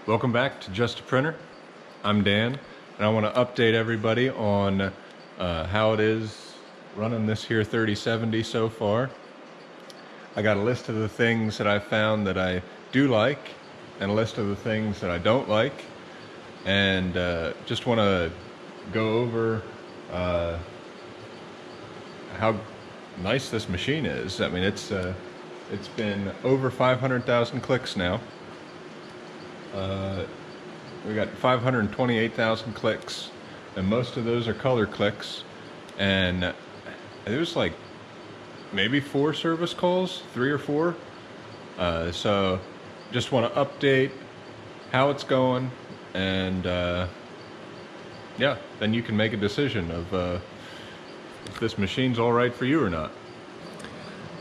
Welcome back to Just a Printer. I'm Dan, and I want to update everybody on how it is running this here 3070 so far. I got a list of the things that I found that I do like, and a list of the things that I don't like, and just want to go over how nice this machine is. I mean, it's been over 500,000 clicks now. We got 528,000 clicks, and most of those are color clicks, and there's like maybe 4 service calls, 3 or 4. So just want to update how it's going, and yeah, then you can make a decision of if this machine's all right for you or not.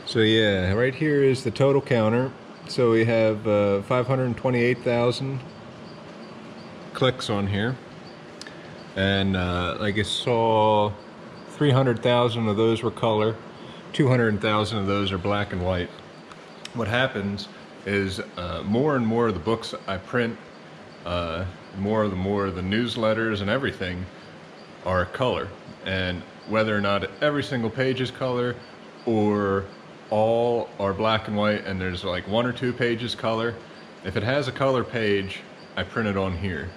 So yeah, right here is the total counter. So we have 528,000 clicks on here, and like I saw, 300,000 of those were color, 200,000 of those are black and white. What happens is more and more of the books I print, more of the newsletters and everything are color, and whether or not every single page is color or all are black and white and there's like 1 or 2 pages color, if it has a color page, I print it on here.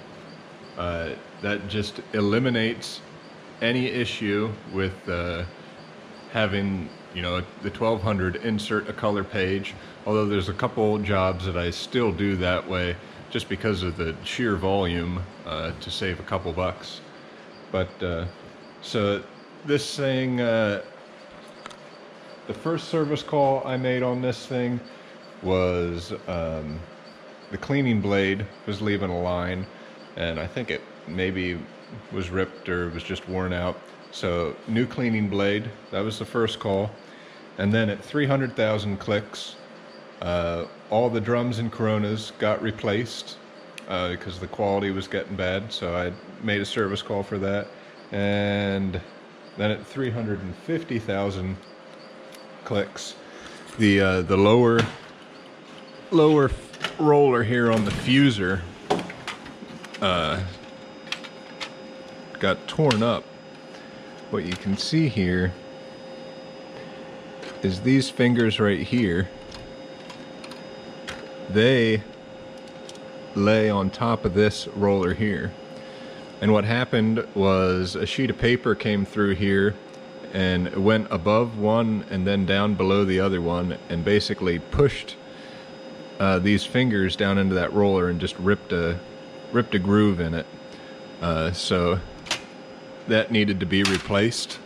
That just eliminates any issue with having, you know, the 1200 insert a color page, although there's a couple jobs that I still do that way just because of the sheer volume, to save a couple bucks. But so this thing, the first service call I made on this thing was the cleaning blade was leaving a line, and I think it maybe was ripped or was just worn out. So new cleaning blade, that was the first call. And then at 300,000 clicks, all the drums and Coronas got replaced because the quality was getting bad, so I made a service call for that. And then at 350,000 clicks, the lower roller here on the fuser got torn up. What you can see here is these fingers right here, they lay on top of this roller here, and what happened was a sheet of paper came through here and it went above one and then down below the other one, and basically pushed these fingers down into that roller and just ripped a groove in it. So that needed to be replaced.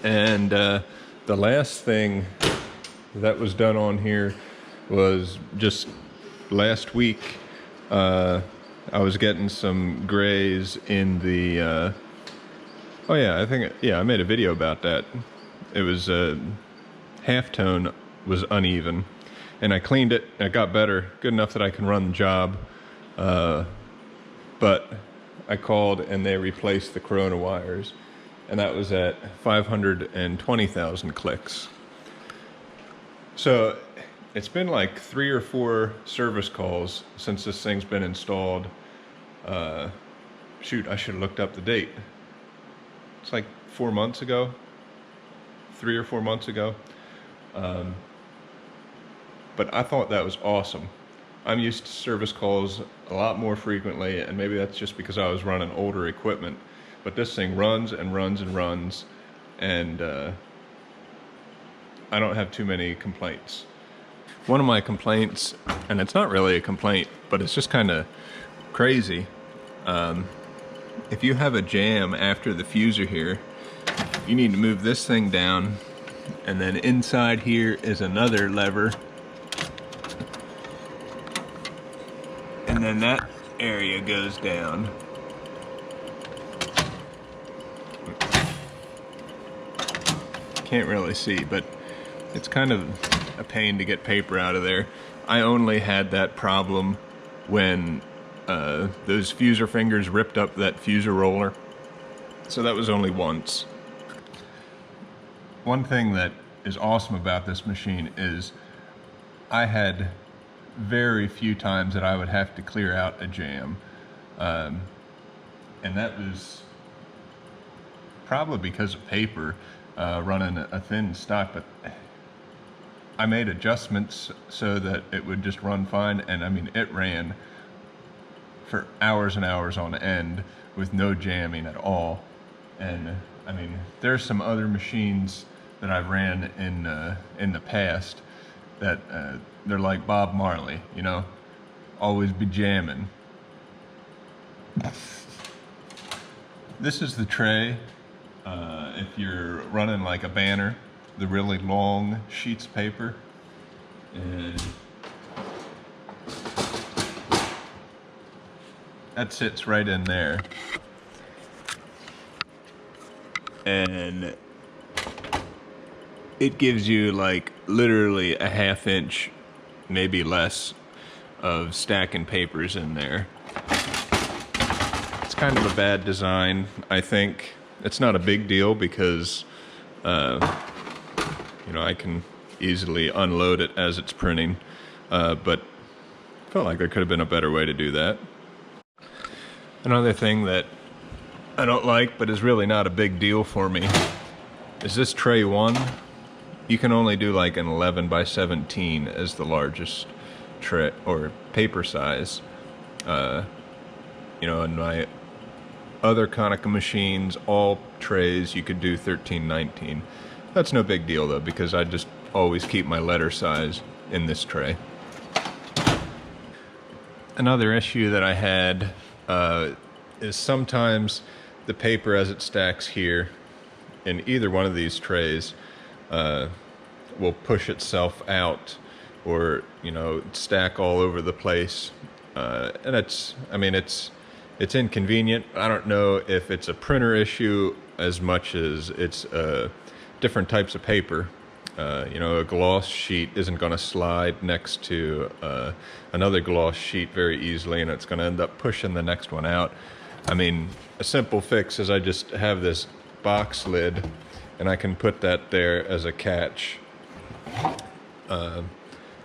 And the last thing that was done on here was just last week. I was getting some grays in the oh yeah, I made a video about that. It was halftone was uneven, and I cleaned it and it got better, good enough that I can run the job. But I called and they replaced the Corona wires, and that was at 520,000 clicks. So it's been like 3 or 4 service calls since this thing's been installed. Shoot, I should have looked up the date. It's like 4 months ago, 3 or 4 months ago. But I thought that was awesome. I'm used to service calls a lot more frequently, and maybe that's just because I was running older equipment, but this thing runs and runs and runs, and I don't have too many complaints. One of my complaints, and it's not really a complaint, but it's just kind of crazy. If you have a jam after the fuser here, you need to move this thing down, and then inside here is another lever, and then that area goes down. Can't really see, but it's kind of a pain to get paper out of there. I only had that problem when those fuser fingers ripped up that fuser roller, so that was only once. One thing that is awesome about this machine is I had very few times that I would have to clear out a jam. And that was probably because of paper, running a thin stock, but I made adjustments so that it would just run fine, and I mean, it ran for hours and hours on end with no jamming at all. And I mean, there's some other machines that I've ran in the past that they're like Bob Marley, you know, always be jamming. This is the tray. If you're running like a banner, the really long sheets of paper, and that sits right in there. And it gives you like literally a ½ inch, maybe less, of stacking papers in there. It's kind of a bad design, I think. It's not a big deal because you know, I can easily unload it as it's printing, but I felt like there could have been a better way to do that. Another thing that I don't like, but is really not a big deal for me, is this tray 1. You can only do like an 11 by 17 as the largest tray or paper size. You know, in my other Konica machines, all trays you could do 13-19. That's no big deal though, because I just always keep my letter size in this tray. Another issue that I had is sometimes the paper as it stacks here in either one of these trays will push itself out, or, you know, stack all over the place. And I mean, it's inconvenient. I don't know if it's a printer issue as much as it's different types of paper. You know, a gloss sheet isn't going to slide next to another gloss sheet very easily, and it's going to end up pushing the next one out. I mean, a simple fix is I just have this box lid, and I can put that there as a catch. I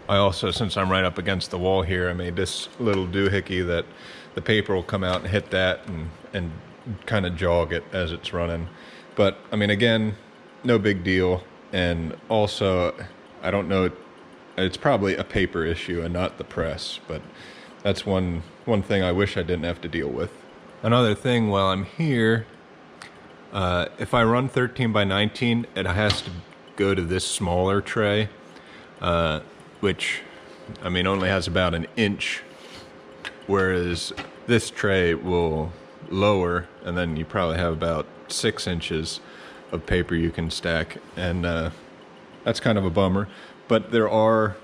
also, since I'm right up against the wall here, I made this little doohickey that the paper will come out and hit that and kind of jog it as it's running. But I mean, again, no big deal. And also, I don't know, it's probably a paper issue and not the press, but that's one thing I wish I didn't have to deal with. Another thing while I'm here, if I run 13 by 19, it has to go to this smaller tray, which, I mean, only has about an inch, whereas this tray will lower, and then you probably have about 6 inches of paper you can stack, and that's kind of a bummer. But there are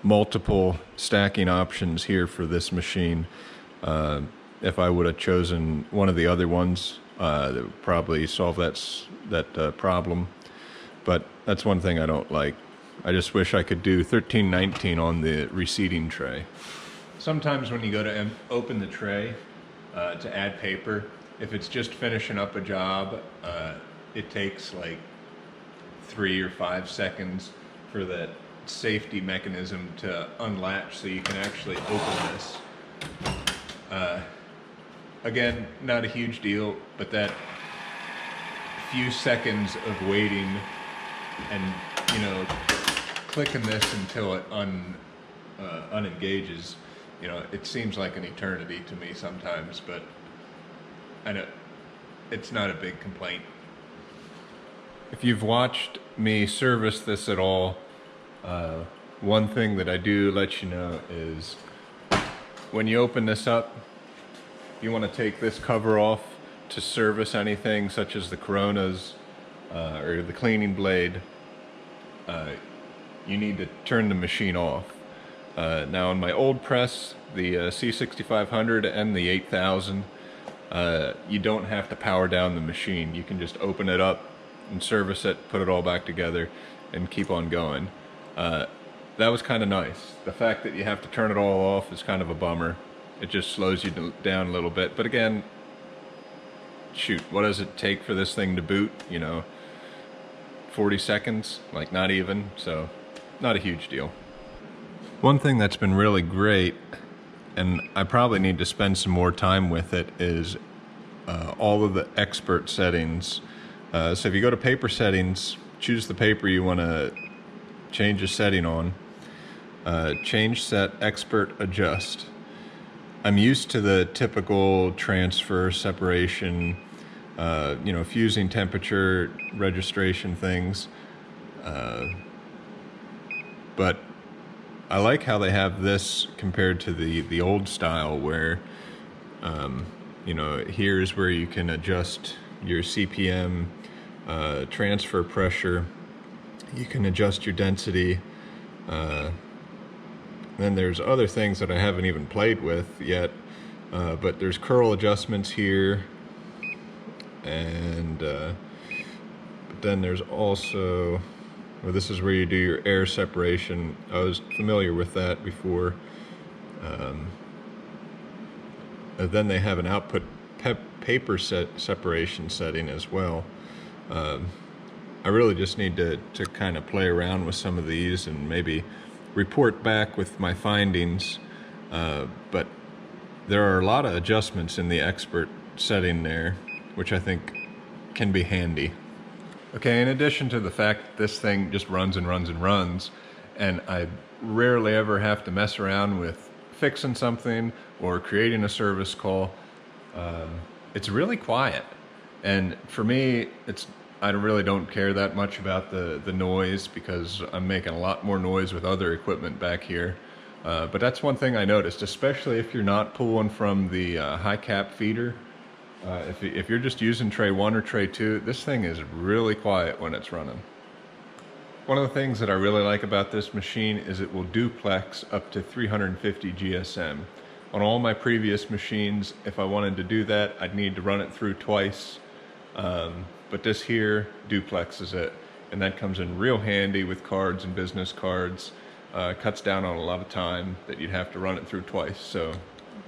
multiple stacking options here for this machine. If I would have chosen one of the other ones, that would probably solve that problem. But that's one thing I don't like. I just wish I could do 13-19 on the receding tray. Sometimes when you go to open the tray to add paper, if it's just finishing up a job, it takes like 3 or 5 seconds for that safety mechanism to unlatch so you can actually open this. Again, not a huge deal, but that few seconds of waiting and, you know, clicking this until it unengages, you know, it seems like an eternity to me sometimes, but I know it's not a big complaint. If you've watched me service this at all, one thing that I do let you know is when you open this up, you want to take this cover off to service anything such as the Coronas or the cleaning blade. You need to turn the machine off. Now on my old press, the C6500 and the 8000, you don't have to power down the machine. You can just open it up and service it, put it all back together, and keep on going. That was kind of nice. The fact that you have to turn it all off is kind of a bummer. It just slows you down a little bit. But again, shoot, what does it take for this thing to boot? You know, 40 seconds? Like, not even. So, not a huge deal. One thing that's been really great, and I probably need to spend some more time with it, is all of the expert settings. So if you go to paper settings, choose the paper you want to change a setting on. Change set, expert, adjust. I'm used to the typical transfer, separation, fusing temperature, registration things. But I like how they have this compared to the old style where, here's where you can adjust your CPM, transfer pressure, you can adjust your density. Then there's other things that I haven't even played with yet, but there's curl adjustments here, and but then there's also, well, this is where you do your air separation. I was familiar with that before. Then they have an output paper separation setting as well. I really just need to kind of play around with some of these and maybe report back with my findings, but there are a lot of adjustments in the expert setting there, which I think can be handy. Okay, in addition to the fact that this thing just runs and runs and runs, and I rarely ever have to mess around with fixing something or creating a service call, it's really quiet. And for me, I really don't care that much about the noise because I'm making a lot more noise with other equipment back here. But that's one thing I noticed, especially if you're not pulling from the high cap feeder. If you're just using tray 1 or tray 2, this thing is really quiet when it's running. One of the things that I really like about this machine is it will duplex up to 350 GSM. On all my previous machines, if I wanted to do that, I'd need to run it through twice. But this here duplexes it, and that comes in real handy with cards and business cards. Cuts down on a lot of time that you'd have to run it through twice. So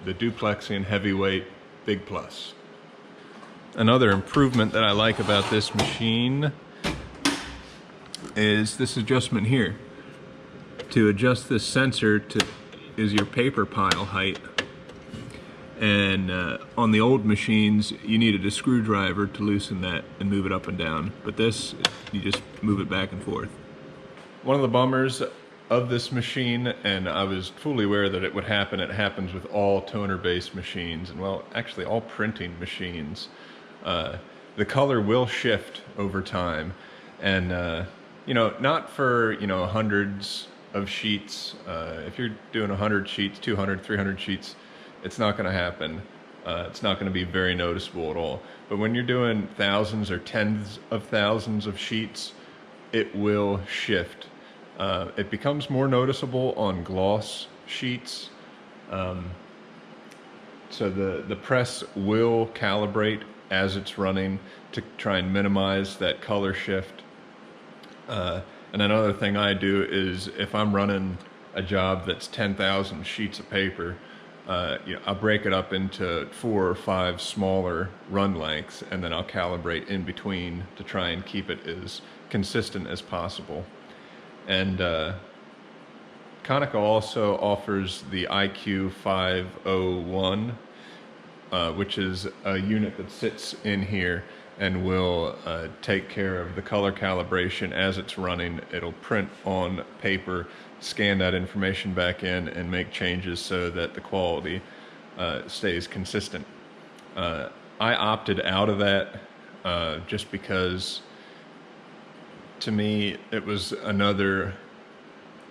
the duplexing, heavyweight, big plus. Another improvement that I like about this machine is this adjustment here. To adjust this sensor is your paper pile height. And on the old machines, you needed a screwdriver to loosen that and move it up and down. But this, you just move it back and forth. One of the bummers of this machine, and I was fully aware that it would happen, it happens with all toner-based machines, and well, actually all printing machines. The color will shift over time. And, not for, hundreds of sheets. If you're doing 100 sheets, 200, 300 sheets, it's not going to happen. It's not going to be very noticeable at all. But when you're doing thousands or tens of thousands of sheets, it will shift. It becomes more noticeable on gloss sheets. So the press will calibrate as it's running to try and minimize that color shift. And another thing I do is if I'm running a job that's 10,000 sheets of paper, I'll break it up into 4 or 5 smaller run lengths, and then I'll calibrate in between to try and keep it as consistent as possible. And Konica also offers the IQ 501, which is a unit that sits in here and will take care of the color calibration as it's running. It'll print on paper, scan that information back in, and make changes so that the quality stays consistent. I opted out of that just because, to me, it was another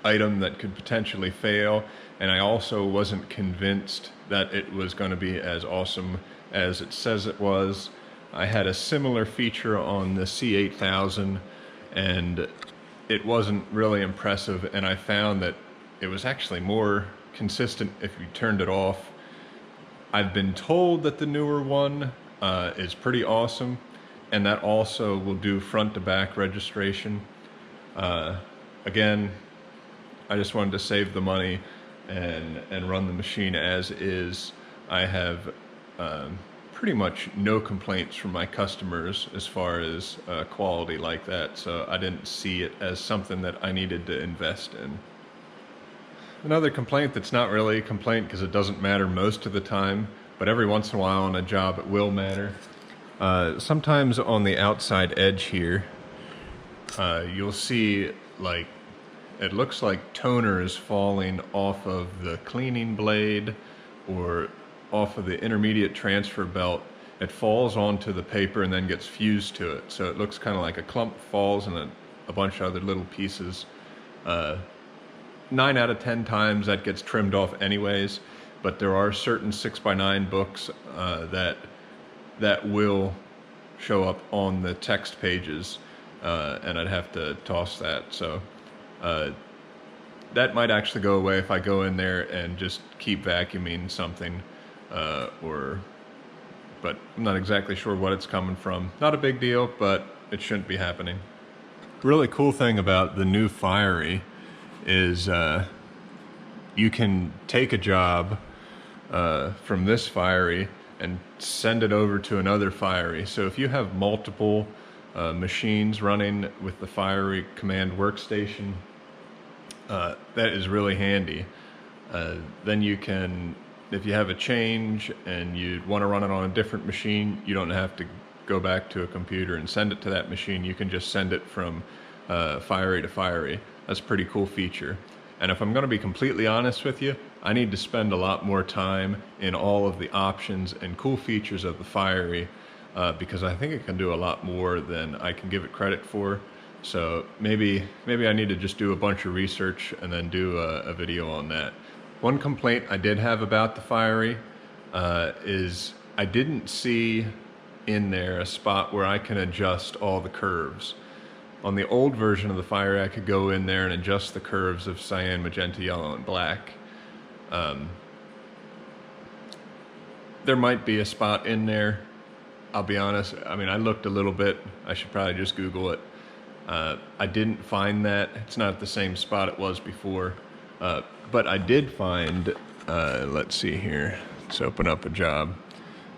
item that could potentially fail, and I also wasn't convinced that it was going to be as awesome as it says it was. I had a similar feature on the C8000, and it wasn't really impressive, and I found that it was actually more consistent if you turned it off. I've been told that the newer one is pretty awesome, and that also will do front to back registration. Again, I just wanted to save the money and run the machine as is. I have pretty much no complaints from my customers as far as quality like that, so I didn't see it as something that I needed to invest in. Another complaint that's not really a complaint because it doesn't matter most of the time, but every once in a while on a job it will matter. Sometimes on the outside edge here, you'll see like, it looks like toner is falling off of the cleaning blade or off of the intermediate transfer belt. It falls onto the paper and then gets fused to it. So it looks kind of like a clump falls and a bunch of other little pieces. 9 out of 10 times that gets trimmed off anyways, but there are certain 6x9 books that will show up on the text pages, and I'd have to toss that. So that might actually go away if I go in there and just keep vacuuming something, but I'm not exactly sure what it's coming from. Not a big deal, but it shouldn't be happening. Really cool thing about the new Fiery is you can take a job from this Fiery and send it over to another Fiery. So if you have multiple machines running with the Fiery command workstation, that is really handy. Then you can, if you have a change and you want to run it on a different machine, you don't have to go back to a computer and send it to that machine. You can just send it from Fiery to Fiery. That's a pretty cool feature. And if I'm going to be completely honest with you, I need to spend a lot more time in all of the options and cool features of the Fiery, because I think it can do a lot more than I can give it credit for. So maybe I need to just do a bunch of research and then do a video on that. One complaint I did have about the Fiery is I didn't see in there a spot where I can adjust all the curves. On the old version of the Fiery, I could go in there and adjust the curves of cyan, magenta, yellow, and black. There might be a spot in there. I'll be honest, I mean, I looked a little bit. I should probably just Google it. I didn't find that. It's not the same spot it was before. But I did find, let's see here. Let's open up a job.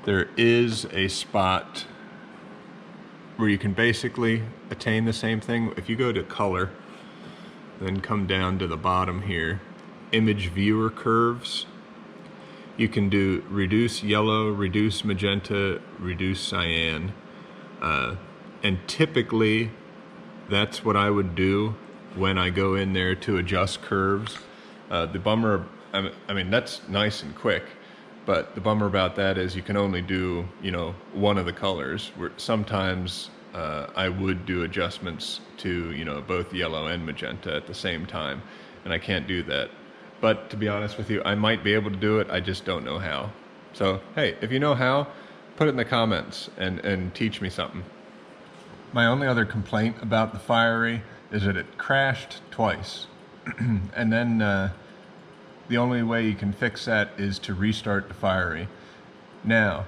There is a spot where you can basically attain the same thing. If you go to color, then come down to the bottom here, image viewer curves, you can do reduce yellow, reduce magenta, reduce cyan. And typically that's what I would do when I go in there to adjust curves. The bummer, I mean, that's nice and quick, but the bummer about that is you can only do, you know, one of the colors. Where sometimes I would do adjustments to, you know, both yellow and magenta at the same time, and I can't do that. But to be honest with you, I might be able to do it, I just don't know how. So, hey, if you know how, put it in the comments and teach me something. My only other complaint about the Fiery is that it crashed twice. And then the only way you can fix that is to restart the Fiery. Now,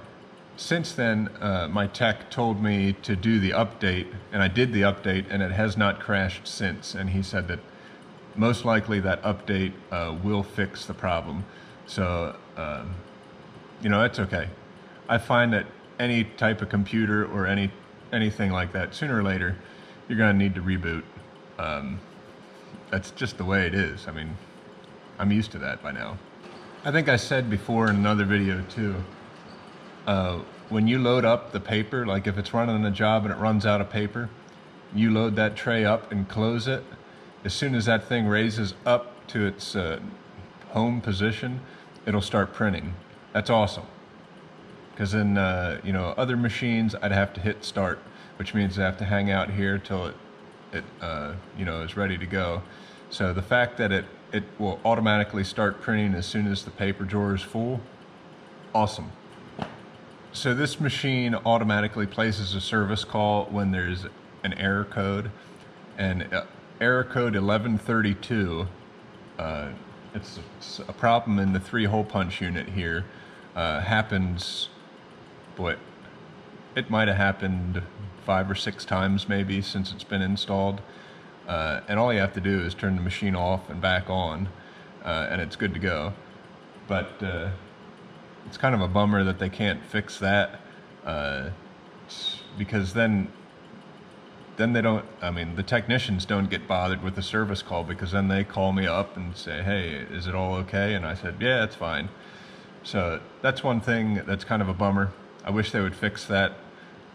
since then, my tech told me to do the update, and I did the update, and it has not crashed since. And he said that most likely that update will fix the problem. So, you know, that's okay. I find that any type of computer or anything like that, sooner or later, you're going to need to reboot. That's just the way it is. I mean, I'm used to that by now. I think I said before in another video too, when you load up the paper, like if it's running a job and it runs out of paper, you load that tray up and close it. As soon as that thing raises up to its home position, it'll start printing. That's awesome. Because in you know, other machines, I'd have to hit start, which means I have to hang out here till it you know, is ready to go. So the fact that it will automatically start printing as soon as the paper drawer is full, awesome. So this machine automatically places a service call when there's an error code, and error code 1132, it's a problem in the 3-hole punch unit here, happens, boy, it might have happened 5 or 6 times maybe since it's been installed. And all you have to do is turn the machine off and back on, and it's good to go. But it's kind of a bummer that they can't fix that, because then then they don't, I mean, the technicians don't get bothered with the service call, because then they call me up and say, hey, is it all okay? And I said, yeah, it's fine. So that's one thing that's kind of a bummer. I wish they would fix that,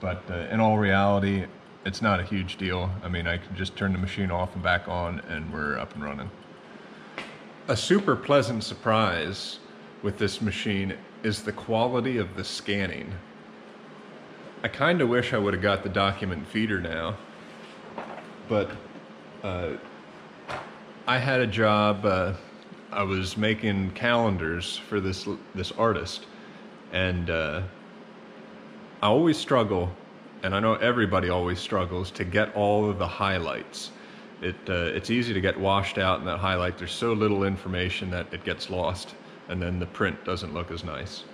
but in all reality, it's not a huge deal. I mean, I can just turn the machine off and back on and we're up and running. A super pleasant surprise with this machine is the quality of the scanning. I kind of wish I would have got the document feeder now, but I had a job, I was making calendars for this artist, and I always struggle, and I know everybody always struggles, to get all of the highlights. It's easy to get washed out in that highlight. There's so little information that it gets lost, and then the print doesn't look as nice.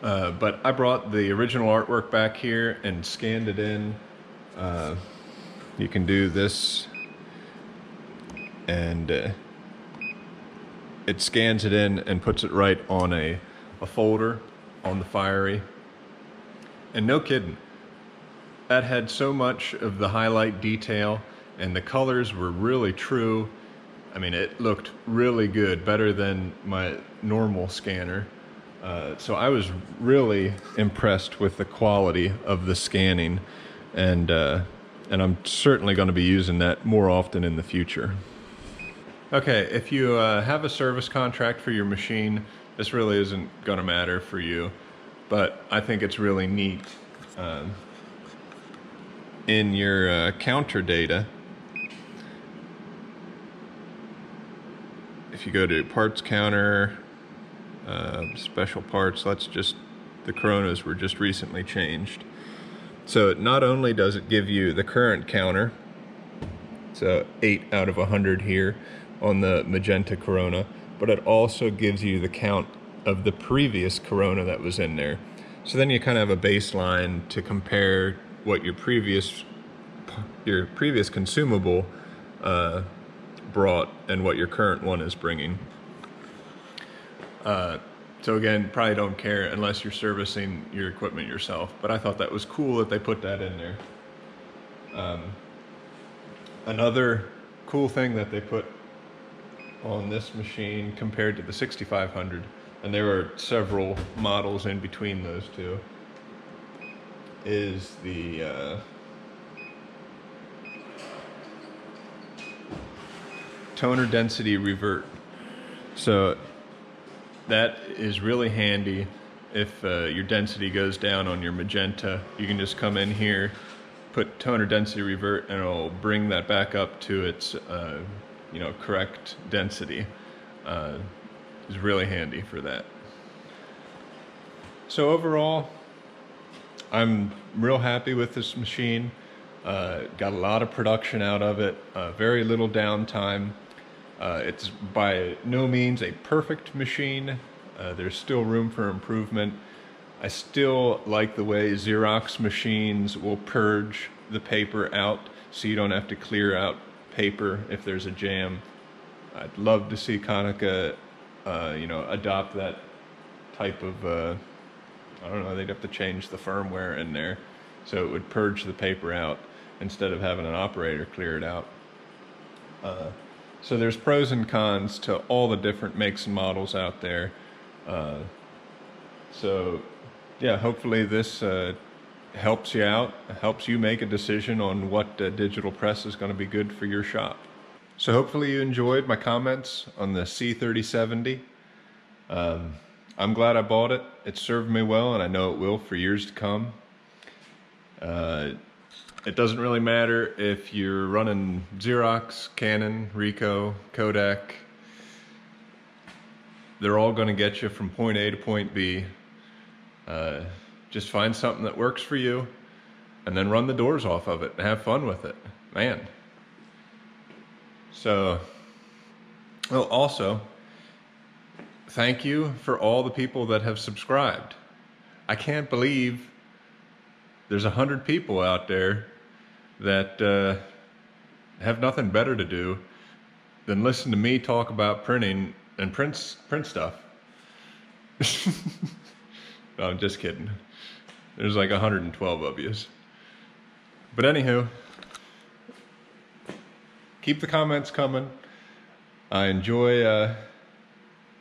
But I brought the original artwork back here and scanned it in. You can do this, and it scans it in and puts it right on a folder on the Fiery. And no kidding, that had so much of the highlight detail, and the colors were really true. I mean, it looked really good, better than my normal scanner. So I was really impressed with the quality of the scanning, and I'm certainly going to be using that more often in the future. Okay, if you have a service contract for your machine, this really isn't going to matter for you, but I think it's really neat. In your counter data, if you go to parts counter, special parts, the Coronas were just recently changed. So not only does it give you the current counter, so 8 out of 100 here on the magenta Corona, but it also gives you the count of the previous Corona that was in there. So then you kind of have a baseline to compare what your previous consumable brought and what your current one is bringing. So again, probably don't care unless you're servicing your equipment yourself, but I thought that was cool that they put that in there. Another cool thing that they put on this machine compared to the 6500, and there are several models in between those two, is the toner density revert. So that is really handy if your density goes down on your magenta. You can just come in here, put toner density revert, and it'll bring that back up to its correct density. It's really handy for that. So overall, I'm real happy with this machine. Got a lot of production out of it, very little downtime. It's by no means a perfect machine. There's still room for improvement. I still like the way Xerox machines will purge the paper out so you don't have to clear out paper if there's a jam. I'd love to see Konica, adopt that type of, I don't know, they'd have to change the firmware in there so it would purge the paper out instead of having an operator clear it out. So there's pros and cons to all the different makes and models out there. So yeah, hopefully this helps you out, helps you make a decision on what digital press is going to be good for your shop. So hopefully you enjoyed my comments on the C3070. I'm glad I bought it. It served me well, and I know it will for years to come. It doesn't really matter if you're running Xerox, Canon, Ricoh, Kodak. They're all going to get you from point A to point B. Just find something that works for you, and then run the doors off of it and have fun with it, man. So, well, also, thank you for all the people that have subscribed. I can't believe there's 100 people out there that have nothing better to do than listen to me talk about printing and print stuff. No, I'm just kidding. There's like 112 of yous. But anywho, keep the comments coming. I enjoy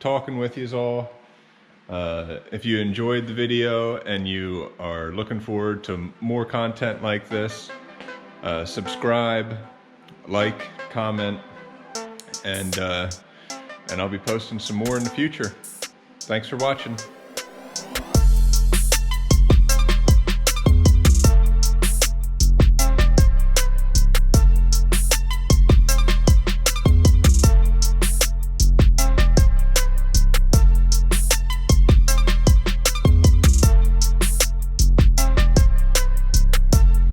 talking with you all. If you enjoyed the video and you are looking forward to more content like this, subscribe, like, comment, and I'll be posting some more in the future. Thanks for watching.